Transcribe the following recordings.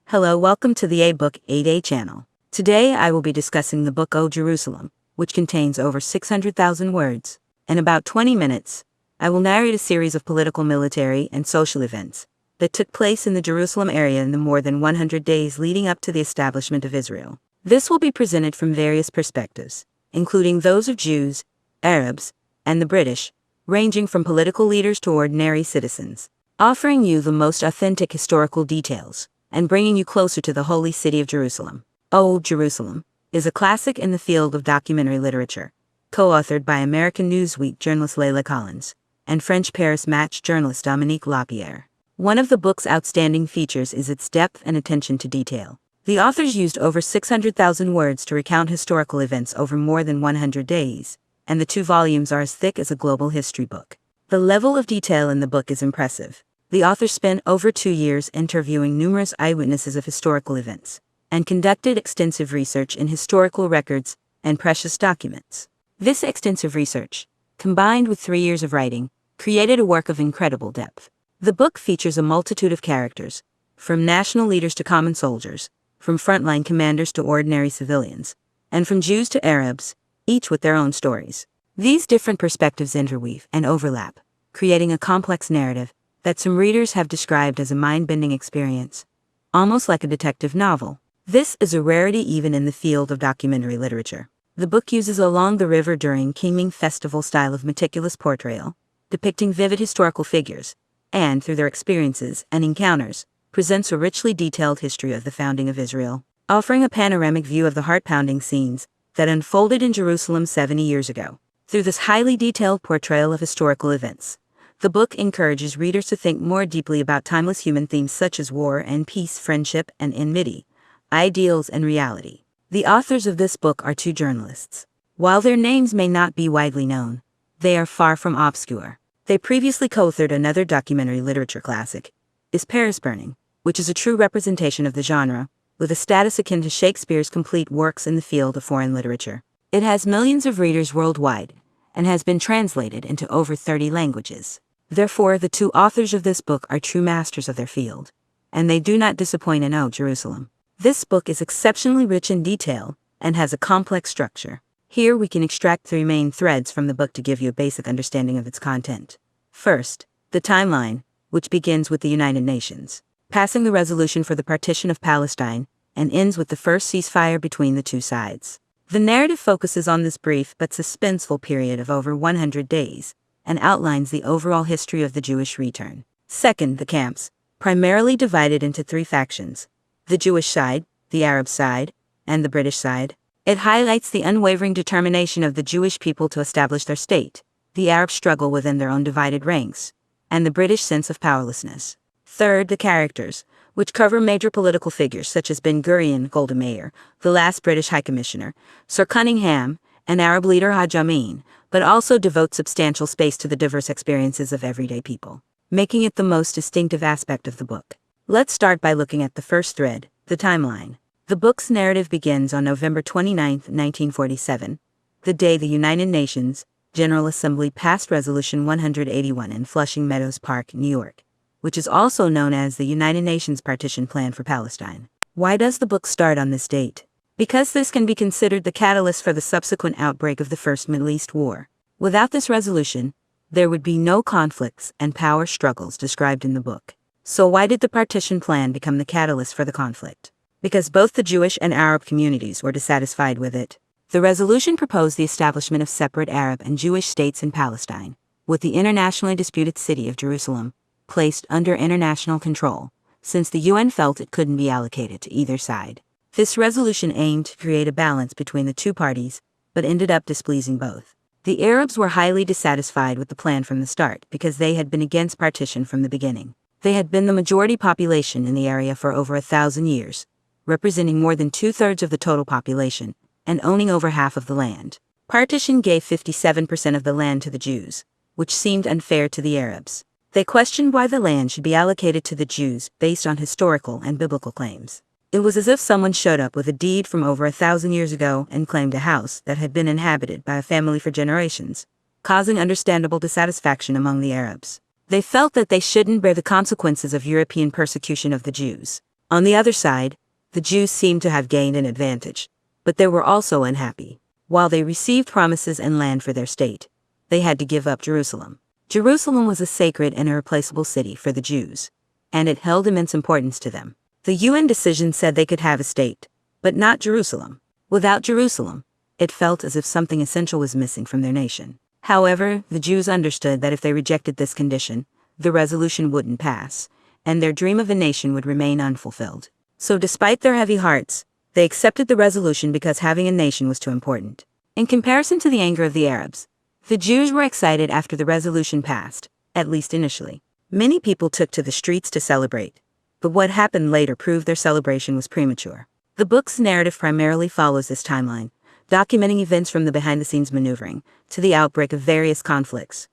Hello, welcome to the A Book 8A channel. Today I will be discussing the book O Jerusalem, which contains over 600,000 words. In about 20 minutes, I will narrate a series of political, military, and social events that took place in the Jerusalem area in the more than 100 days leading up to the establishment of Israel. This will be presented from various perspectives, including those of Jews, Arabs, and the British, ranging from political leaders to ordinary citizens, offering you the most authentic historical details and bringing you closer to the holy city of Jerusalem. O Jerusalem is a classic in the field of documentary literature, co-authored by American Newsweek journalist Ralae Collins and French Paris Match journalist Dominique Lapierre. One of the book's outstanding features is its depth and attention to detail. The authors used over 600,000 words to recount historical events over more than 100 days, and the 2 volumes are as thick as a global history book. The level of detail in the book is impressive. The authors spent over 2 years interviewing numerous eyewitnesses of historical events, and conducted extensive research in historical records and precious documents. This extensive research, combined with 3 years of writing, created a work of incredible depth. The book features a multitude of characters, from national leaders to common soldiers, from frontline commanders to ordinary civilians, and from Jews to Arabs, each with their own stories. These different perspectives interweave and overlap, creating a complex narrative that some readers have described as a mind-bending experience, almost like a detective novel. This is a rarity even in the field of documentary literature. The book uses Along the River During Kingming Festival style of meticulous portrayal, depicting vivid historical figures, and, through their experiences and encounters, presents a richly detailed history of the founding of Israel, offering a panoramic view of the heart-pounding scenes that unfolded in Jerusalem 70 years ago. Through this highly detailed portrayal of historical events, the book encourages readers to think more deeply about timeless human themes such as war and peace, friendship and enmity, ideals and reality. The authors of this book are 2 journalists. While their names may not be widely known, they are far from obscure. They previously co-authored another documentary literature classic, Is Paris Burning?, which is a true representation of the genre, with a status akin to Shakespeare's complete works in the field of foreign literature. It has millions of readers worldwide, and has been translated into over 30 languages. Therefore, the 2 authors of this book are true masters of their field, and they do not disappoint in O Jerusalem. This book is exceptionally rich in detail, and has a complex structure. Here we can extract 3 main threads from the book to give you a basic understanding of its content. First, the timeline, which begins with the United Nations passing the resolution for the partition of Palestine, and ends with the first ceasefire between the 2 sides. The narrative focuses on this brief but suspenseful period of over 100 days, and outlines the overall history of the Jewish return. Second, the camps, primarily divided into 3 factions: the Jewish side, the Arab side, and the British side. It highlights the unwavering determination of the Jewish people to establish their state, the Arab struggle within their own divided ranks, and the British sense of powerlessness. Third, the characters, which cover major political figures such as Ben-Gurion, Golda Meir, the last British High Commissioner, Sir Cunningham, and Arab leader Haj Amin, but also devote substantial space to the diverse experiences of everyday people, making it the most distinctive aspect of the book. Let's start by looking at the first thread, the timeline. The book's narrative begins on November 29, 1947, the day the United Nations General Assembly passed Resolution 181 in Flushing Meadows Park, New York, which is also known as the United Nations Partition Plan for Palestine. Why does the book start on this date? Because this can be considered the catalyst for the subsequent outbreak of the First Middle East War. Without this resolution, there would be no conflicts and power struggles described in the book. So why did the partition plan become the catalyst for the conflict? Because both the Jewish and Arab communities were dissatisfied with it. The resolution proposed the establishment of separate Arab and Jewish states in Palestine, with the internationally disputed city of Jerusalem placed under international control, since the UN felt it couldn't be allocated to either side. This resolution aimed to create a balance between the 2 parties, but ended up displeasing both. The Arabs were highly dissatisfied with the plan from the start because they had been against partition from the beginning. They had been the majority population in the area for over 1,000 years, representing more than 2/3 of the total population, and owning over half of the land. Partition gave 57% of the land to the Jews, which seemed unfair to the Arabs. They questioned why the land should be allocated to the Jews based on historical and biblical claims. It was as if someone showed up with a deed from over 1,000 years ago and claimed a house that had been inhabited by a family for generations, causing understandable dissatisfaction among the Arabs. They felt that they shouldn't bear the consequences of European persecution of the Jews. On the other side, the Jews seemed to have gained an advantage, but they were also unhappy. While they received promises and land for their state, they had to give up Jerusalem. Jerusalem was a sacred and irreplaceable city for the Jews, and it held immense importance to them. The UN decision said they could have a state, but not Jerusalem. Without Jerusalem, it felt as if something essential was missing from their nation. However, the Jews understood that if they rejected this condition, the resolution wouldn't pass, and their dream of a nation would remain unfulfilled. So despite their heavy hearts, they accepted the resolution because having a nation was too important. In comparison to the anger of the Arabs, the Jews were excited after the resolution passed, at least initially. Many people took to the streets to celebrate, but what happened later proved their celebration was premature. The book's narrative primarily follows this timeline, documenting events from the behind-the-scenes maneuvering to the outbreak of various conflicts,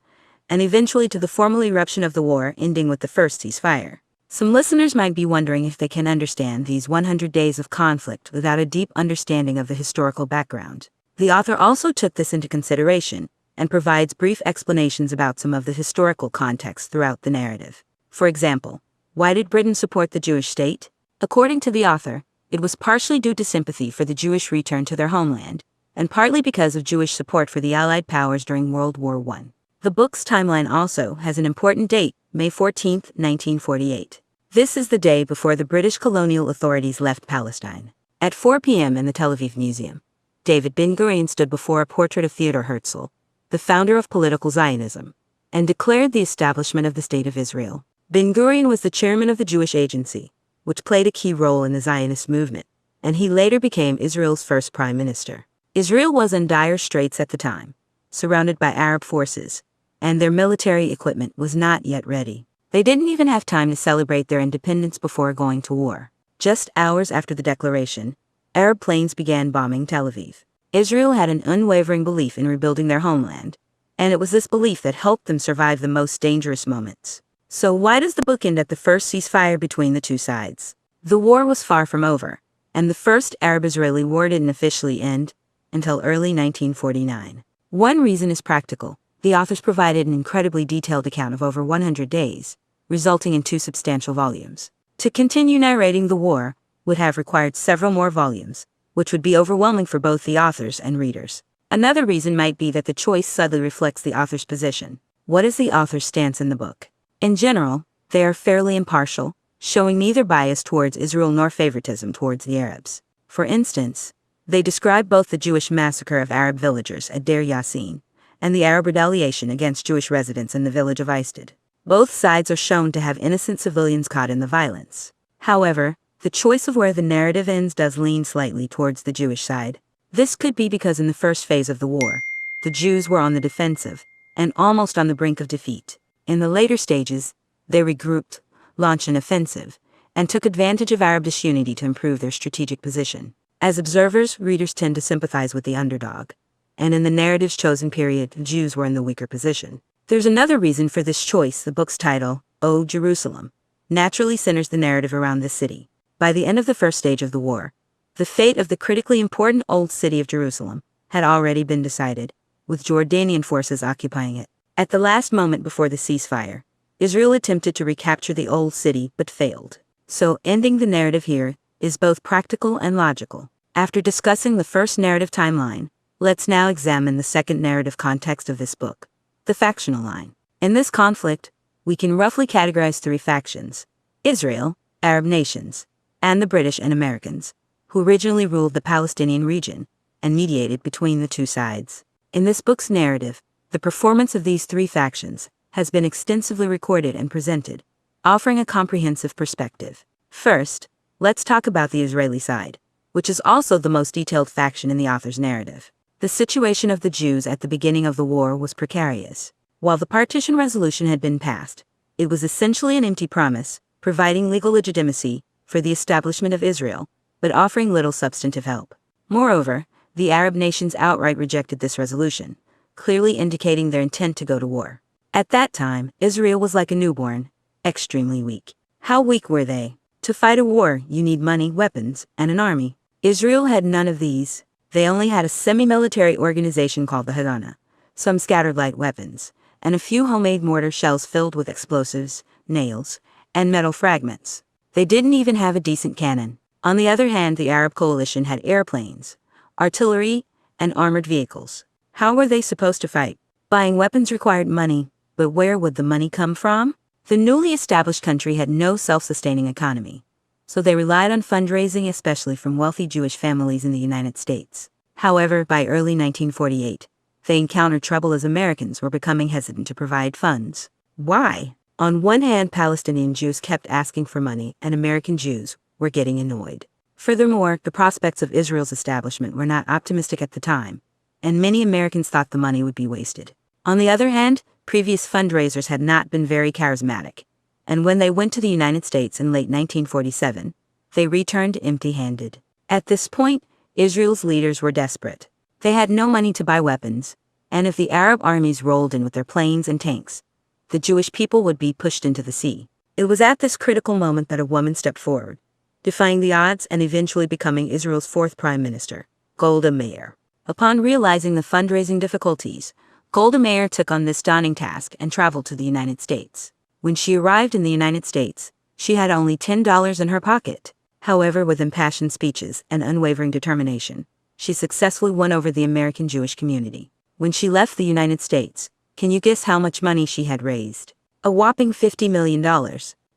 and eventually to the formal eruption of the war ending with the first ceasefire. Some listeners might be wondering if they can understand these 100 days of conflict without a deep understanding of the historical background. The author also took this into consideration and provides brief explanations about some of the historical context throughout the narrative. For example, why did Britain support the Jewish state? According to the author, it was partially due to sympathy for the Jewish return to their homeland, and partly because of Jewish support for the Allied powers during World War I. The book's timeline also has an important date, May 14, 1948. This is the day before the British colonial authorities left Palestine. At 4 p.m. in the Tel Aviv Museum, David Ben-Gurion stood before a portrait of Theodor Herzl, the founder of political Zionism, and declared the establishment of the State of Israel. Ben-Gurion was the chairman of the Jewish Agency, which played a key role in the Zionist movement, and he later became Israel's first prime minister. Israel was in dire straits at the time, surrounded by Arab forces, and their military equipment was not yet ready. They didn't even have time to celebrate their independence before going to war. Just hours after the declaration, Arab planes began bombing Tel Aviv. Israel had an unwavering belief in rebuilding their homeland, and it was this belief that helped them survive the most dangerous moments. So why does the book end at the first ceasefire between the two sides? The war was far from over, and the first Arab-Israeli war didn't officially end until early 1949. One reason is practical. The authors provided an incredibly detailed account of over 100 days, resulting in 2 substantial volumes. To continue narrating the war would have required several more volumes, which would be overwhelming for both the authors and readers. Another reason might be that the choice subtly reflects the author's position. What is the author's stance in the book? In general, they are fairly impartial, showing neither bias towards Israel nor favoritism towards the Arabs. For instance, they describe both the Jewish massacre of Arab villagers at Deir Yassin and the Arab retaliation against Jewish residents in the village of Isted. Both sides are shown to have innocent civilians caught in the violence. However, the choice of where the narrative ends does lean slightly towards the Jewish side. This could be because in the first phase of the war, the Jews were on the defensive and almost on the brink of defeat. In the later stages, they regrouped, launched an offensive, and took advantage of Arab disunity to improve their strategic position. As observers, readers tend to sympathize with the underdog, and in the narrative's chosen period, the Jews were in the weaker position. There's another reason for this choice. The book's title, O Jerusalem, naturally centers the narrative around this city. By the end of the first stage of the war, the fate of the critically important old city of Jerusalem had already been decided, with Jordanian forces occupying it. At the last moment before the ceasefire, Israel attempted to recapture the old city but failed. So ending the narrative here is both practical and logical. After discussing the first narrative timeline, let's now examine the second narrative context of this book, the factional line. In this conflict, we can roughly categorize 3 factions: Israel, Arab nations, and the British and Americans, who originally ruled the Palestinian region and mediated between the two sides. In this book's narrative, the performance of these 3 factions has been extensively recorded and presented, offering a comprehensive perspective. First, let's talk about the Israeli side, which is also the most detailed faction in the author's narrative. The situation of the Jews at the beginning of the war was precarious. While the partition resolution had been passed, it was essentially an empty promise, providing legal legitimacy for the establishment of Israel, but offering little substantive help. Moreover, the Arab nations outright rejected this resolution, clearly indicating their intent to go to war. At that time, Israel was like a newborn, extremely weak. How weak were they? To fight a war, you need money, weapons, and an army. Israel had none of these. They only had a semi-military organization called the Haganah, some scattered light weapons, and a few homemade mortar shells filled with explosives, nails, and metal fragments. They didn't even have a decent cannon. On the other hand, the Arab coalition had airplanes, artillery, and armored vehicles. How were they supposed to fight? Buying weapons required money, but where would the money come from? The newly established country had no self-sustaining economy, so they relied on fundraising, especially from wealthy Jewish families in the United States. However, by early 1948, they encountered trouble as Americans were becoming hesitant to provide funds. Why? On one hand, Palestinian Jews kept asking for money, and American Jews were getting annoyed. Furthermore, the prospects of Israel's establishment were not optimistic at the time, and many Americans thought the money would be wasted. On the other hand, previous fundraisers had not been very charismatic, and when they went to the United States in late 1947, they returned empty-handed. At this point, Israel's leaders were desperate. They had no money to buy weapons, and if the Arab armies rolled in with their planes and tanks, the Jewish people would be pushed into the sea. It was at this critical moment that a woman stepped forward, defying the odds and eventually becoming Israel's fourth prime minister, Golda Meir. Upon realizing the fundraising difficulties, Golda Meir took on this daunting task and traveled to the United States. When she arrived in the United States, she had only $10 in her pocket. However, with impassioned speeches and unwavering determination, she successfully won over the American Jewish community. When she left the United States, can you guess how much money she had raised? A whopping $50 million.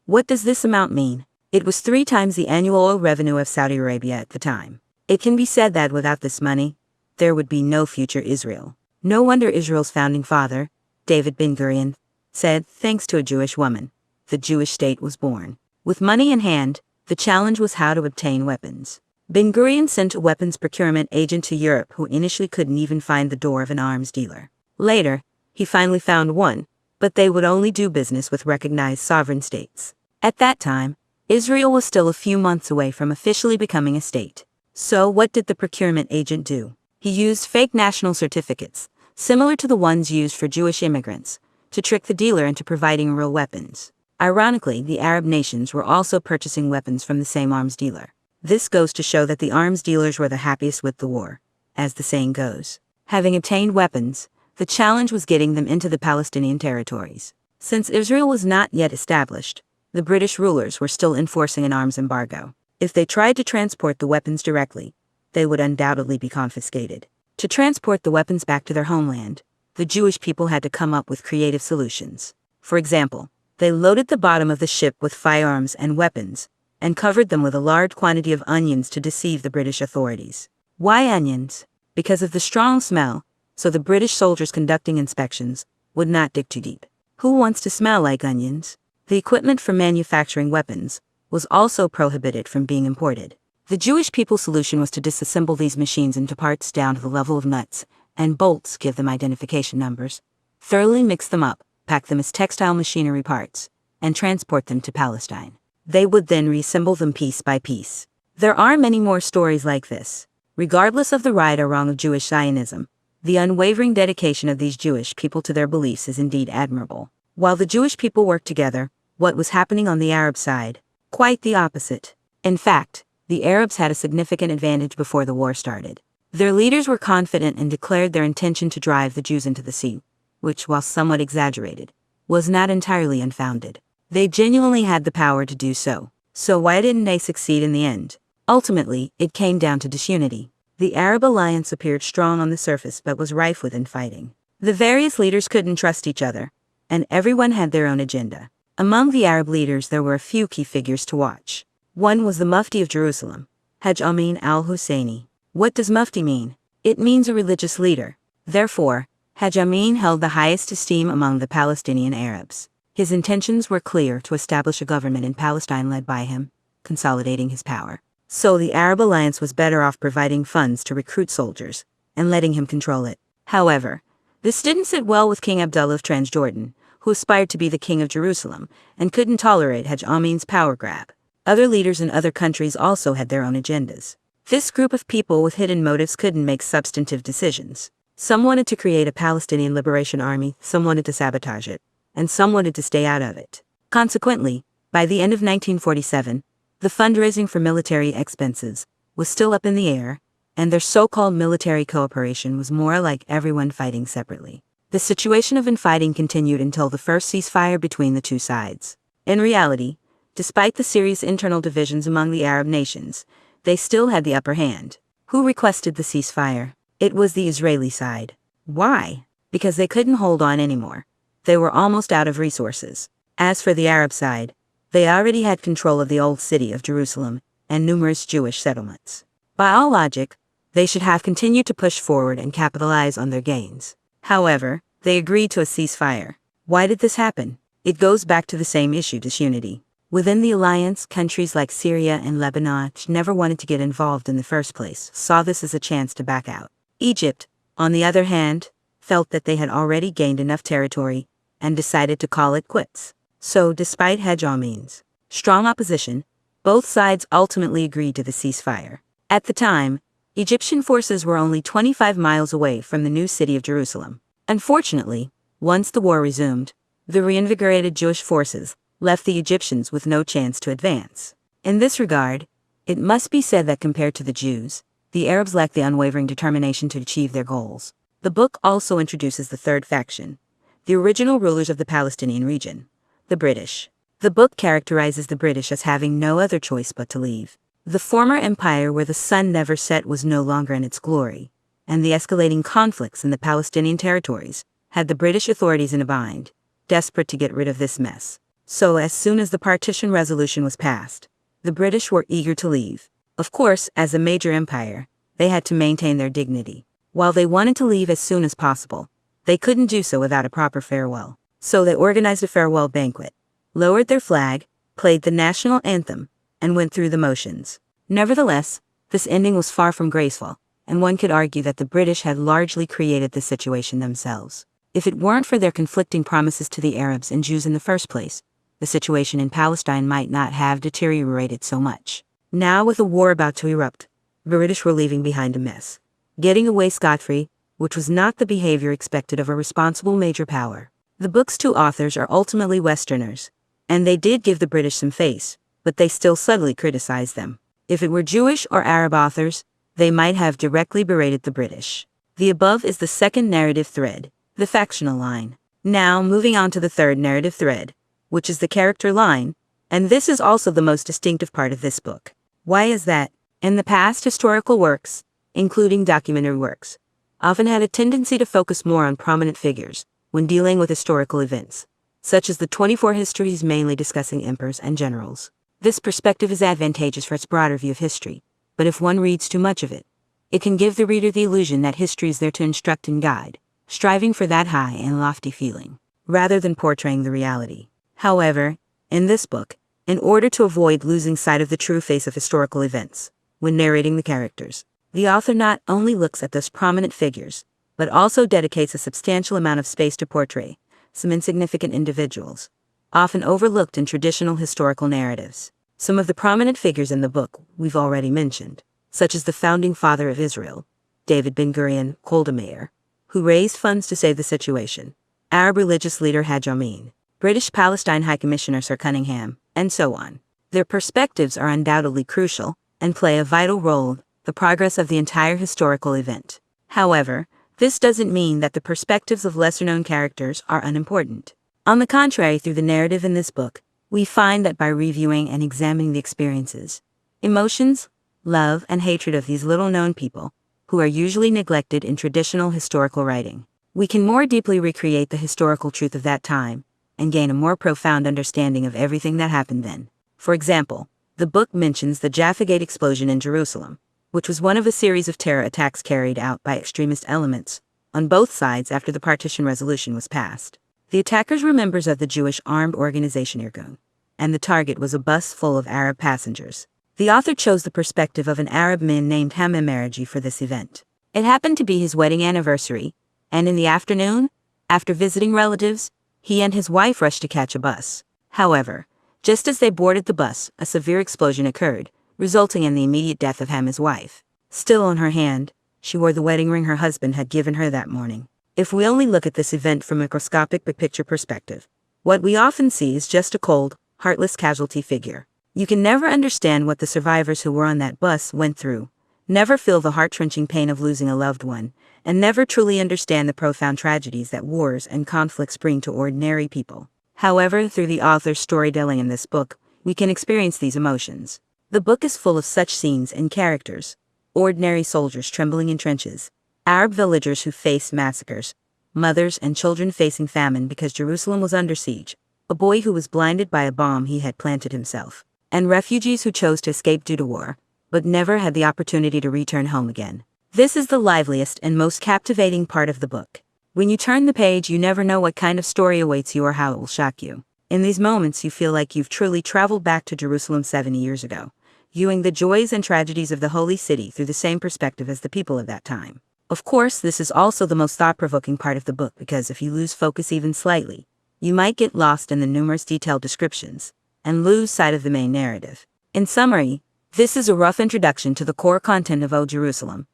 What does this amount mean? It was 3 times the annual oil revenue of Saudi Arabia at the time. It can be said that without this money, there would be no future Israel. No wonder Israel's founding father, David Ben-Gurion, said, "Thanks to a Jewish woman, the Jewish state was born." With money in hand, the challenge was how to obtain weapons. Ben-Gurion sent a weapons procurement agent to Europe who initially couldn't even find the door of an arms dealer. Later, he finally found one, but they would only do business with recognized sovereign states. At that time, Israel was still a few months away from officially becoming a state. So what did the procurement agent do? He used fake national certificates, similar to the ones used for Jewish immigrants, to trick the dealer into providing real weapons. Ironically, the Arab nations were also purchasing weapons from the same arms dealer. This goes to show that the arms dealers were the happiest with the war, as the saying goes. Having obtained weapons, the challenge was getting them into the Palestinian territories. Since Israel was not yet established, the British rulers were still enforcing an arms embargo. If they tried to transport the weapons directly, they would undoubtedly be confiscated. To transport the weapons back to their homeland, the Jewish people had to come up with creative solutions. For example, they loaded the bottom of the ship with firearms and weapons, and covered them with a large quantity of onions to deceive the British authorities. Why onions? Because of the strong smell, so the British soldiers conducting inspections would not dig too deep. Who wants to smell like onions? The equipment for manufacturing weapons was also prohibited from being imported. The Jewish people's solution was to disassemble these machines into parts down to the level of nuts and bolts, give them identification numbers, thoroughly mix them up, pack them as textile machinery parts, and transport them to Palestine. They would then reassemble them piece by piece. There are many more stories like this. Regardless of the right or wrong of Jewish Zionism, the unwavering dedication of these Jewish people to their beliefs is indeed admirable. While the Jewish people worked together, what was happening on the Arab side? Quite the opposite. In fact, the Arabs had a significant advantage before the war started. Their leaders were confident and declared their intention to drive the Jews into the sea, which, while somewhat exaggerated, was not entirely unfounded. They genuinely had the power to do so. So why didn't they succeed in the end? Ultimately, it came down to disunity. The Arab alliance appeared strong on the surface but was rife with infighting. The various leaders couldn't trust each other, and everyone had their own agenda. Among the Arab leaders there were a few key figures to watch. One was the Mufti of Jerusalem, Hajj Amin al-Husseini. What does Mufti mean? It means a religious leader. Therefore, Hajj Amin held the highest esteem among the Palestinian Arabs. His intentions were clear: to establish a government in Palestine led by him, consolidating his power. So the Arab alliance was better off providing funds to recruit soldiers and letting him control it. However, this didn't sit well with King Abdullah of Transjordan, who aspired to be the king of Jerusalem and couldn't tolerate Hajj Amin's power grab. Other leaders in other countries also had their own agendas. This group of people with hidden motives couldn't make substantive decisions. Some wanted to create a Palestinian Liberation Army, some wanted to sabotage it, and some wanted to stay out of it. Consequently, by the end of 1947, the fundraising for military expenses was still up in the air, and their so-called military cooperation was more like everyone fighting separately. The situation of infighting continued until the first ceasefire between the two sides. In reality, despite the serious internal divisions among the Arab nations, they still had the upper hand. Who requested the ceasefire? It was the Israeli side. Why? Because they couldn't hold on anymore. They were almost out of resources. As for the Arab side, they already had control of the old city of Jerusalem and numerous Jewish settlements. By all logic, they should have continued to push forward and capitalize on their gains. However, they agreed to a ceasefire. Why did this happen? It goes back to the same issue, disunity. Within the alliance, countries like Syria and Lebanon, which never wanted to get involved in the first place, saw this as a chance to back out. Egypt, on the other hand, felt that they had already gained enough territory and decided to call it quits. So, despite hegemon's strong opposition, both sides ultimately agreed to the ceasefire. At the time, Egyptian forces were only 25 miles away from the new city of Jerusalem. Unfortunately, once the war resumed, the reinvigorated Jewish forces left the Egyptians with no chance to advance. In this regard, it must be said that compared to the Jews, the Arabs lacked the unwavering determination to achieve their goals. The book also introduces the third faction, the original rulers of the Palestinian region, the British. The book characterizes the British as having no other choice but to leave. The former empire where the sun never set was no longer in its glory, and the escalating conflicts in the Palestinian territories had the British authorities in a bind, desperate to get rid of this mess. So as soon as the partition resolution was passed, the British were eager to leave. Of course, as a major empire, they had to maintain their dignity. While they wanted to leave as soon as possible, they couldn't do so without a proper farewell. So they organized a farewell banquet, lowered their flag, played the national anthem, and went through the motions. Nevertheless, this ending was far from graceful, and one could argue that the British had largely created the situation themselves. If it weren't for their conflicting promises to the Arabs and Jews in the first place, the situation in Palestine might not have deteriorated so much. Now, with a war about to erupt, the British were leaving behind a mess, getting away scot-free, which was not the behavior expected of a responsible major power. The book's two authors are ultimately Westerners, and they did give the British some face, but they still subtly criticized them. If it were Jewish or Arab authors, they might have directly berated the British. The above is the second narrative thread, the factional line. Now, moving on to the third narrative thread, which is the character line, and this is also the most distinctive part of this book. Why is that? In the past, historical works, including documentary works, often had a tendency to focus more on prominent figures when dealing with historical events, such as the 24 histories mainly discussing emperors and generals. This perspective is advantageous for its broader view of history, but if one reads too much of it, it can give the reader the illusion that history is there to instruct and guide, striving for that high and lofty feeling, rather than portraying the reality. However, in this book, in order to avoid losing sight of the true face of historical events when narrating the characters, the author not only looks at those prominent figures, but also dedicates a substantial amount of space to portray some insignificant individuals, often overlooked in traditional historical narratives. Some of the prominent figures in the book we've already mentioned, such as the founding father of Israel, David Ben-Gurion, Golda, who raised funds to save the situation, Arab religious leader Haj Amin, British Palestine High Commissioner Sir Cunningham, and so on. Their perspectives are undoubtedly crucial and play a vital role in the progress of the entire historical event. However, this doesn't mean that the perspectives of lesser-known characters are unimportant. On the contrary, through the narrative in this book, we find that by reviewing and examining the experiences, emotions, love, and hatred of these little-known people, who are usually neglected in traditional historical writing, we can more deeply recreate the historical truth of that time and gain a more profound understanding of everything that happened then. For example, the book mentions the Jaffa Gate explosion in Jerusalem, which was one of a series of terror attacks carried out by extremist elements on both sides after the partition resolution was passed. The attackers were members of the Jewish armed organization Irgun, and the target was a bus full of Arab passengers. The author chose the perspective of an Arab man named Hamam Maraji for this event. It happened to be his wedding anniversary, and in the afternoon, after visiting relatives, he and his wife rushed to catch a bus. However, just as they boarded the bus, a severe explosion occurred, resulting in the immediate death of Hamam's wife. Still on her hand, she wore the wedding ring her husband had given her that morning. If we only look at this event from a microscopic big-picture perspective, what we often see is just a cold, heartless casualty figure. You can never understand what the survivors who were on that bus went through, never feel the heart-wrenching pain of losing a loved one, and never truly understand the profound tragedies that wars and conflicts bring to ordinary people. However, through the author's storytelling in this book, we can experience these emotions. The book is full of such scenes and characters: ordinary soldiers trembling in trenches, Arab villagers who faced massacres, mothers and children facing famine because Jerusalem was under siege, a boy who was blinded by a bomb he had planted himself, and refugees who chose to escape due to war, but never had the opportunity to return home again. This is the liveliest and most captivating part of the book. When you turn the page, you never know what kind of story awaits you or how it will shock you. In these moments, you feel like you've truly traveled back to Jerusalem 70 years ago, viewing the joys and tragedies of the holy city through the same perspective as the people of that time. Of course, this is also the most thought-provoking part of the book, because if you lose focus even slightly, you might get lost in the numerous detailed descriptions and lose sight of the main narrative. In summary, this is a rough introduction to the core content of O Jerusalem.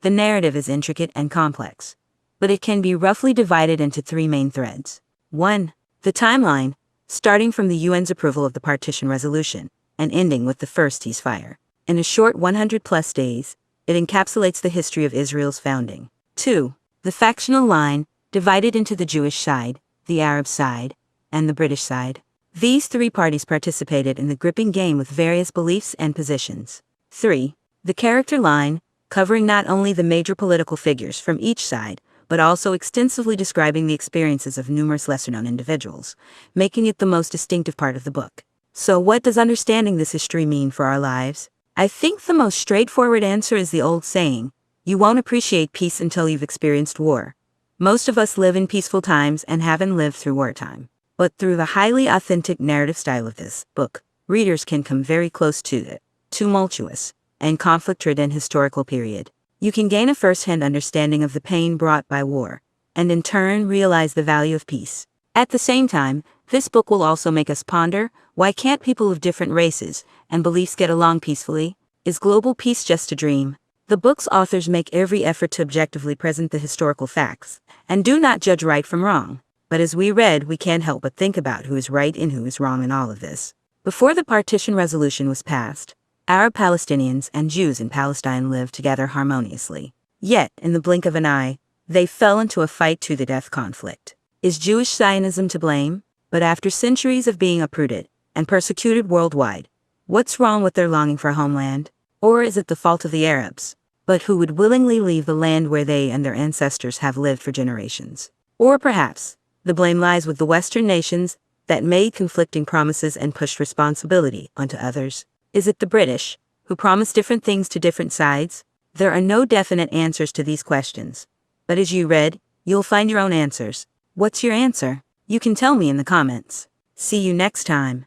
The narrative is intricate and complex, but it can be roughly divided into three main threads. 1. The timeline, starting from the UN's approval of the partition resolution and ending with the first ceasefire. In a short 100-plus days, it encapsulates the history of Israel's founding. 2. The factional line, divided into the Jewish side, the Arab side, and the British side. These three parties participated in the gripping game with various beliefs and positions. 3. The character line, covering not only the major political figures from each side, but also extensively describing the experiences of numerous lesser-known individuals, making it the most distinctive part of the book. So what does understanding this history mean for our lives? I think the most straightforward answer is the old saying, you won't appreciate peace until you've experienced war. Most of us live in peaceful times and haven't lived through wartime. But through the highly authentic narrative style of this book, readers can come very close to the tumultuous and conflict-ridden historical period. You can gain a first-hand understanding of the pain brought by war, and in turn realize the value of peace. At the same time, this book will also make us ponder, why can't people of different races and beliefs get along peacefully? Is global peace just a dream? The book's authors make every effort to objectively present the historical facts, and do not judge right from wrong. But as we read, we can't help but think about who is right and who is wrong in all of this. Before the partition resolution was passed, Arab Palestinians and Jews in Palestine lived together harmoniously. Yet, in the blink of an eye, they fell into a fight-to-the-death conflict. Is Jewish Zionism to blame? But after centuries of being uprooted and persecuted worldwide, what's wrong with their longing for a homeland? Or is it the fault of the Arabs, but who would willingly leave the land where they and their ancestors have lived for generations? Or perhaps the blame lies with the Western nations that made conflicting promises and pushed responsibility onto others. Is it the British, who promised different things to different sides? There are no definite answers to these questions. But as you read, you'll find your own answers. What's your answer? You can tell me in the comments. See you next time.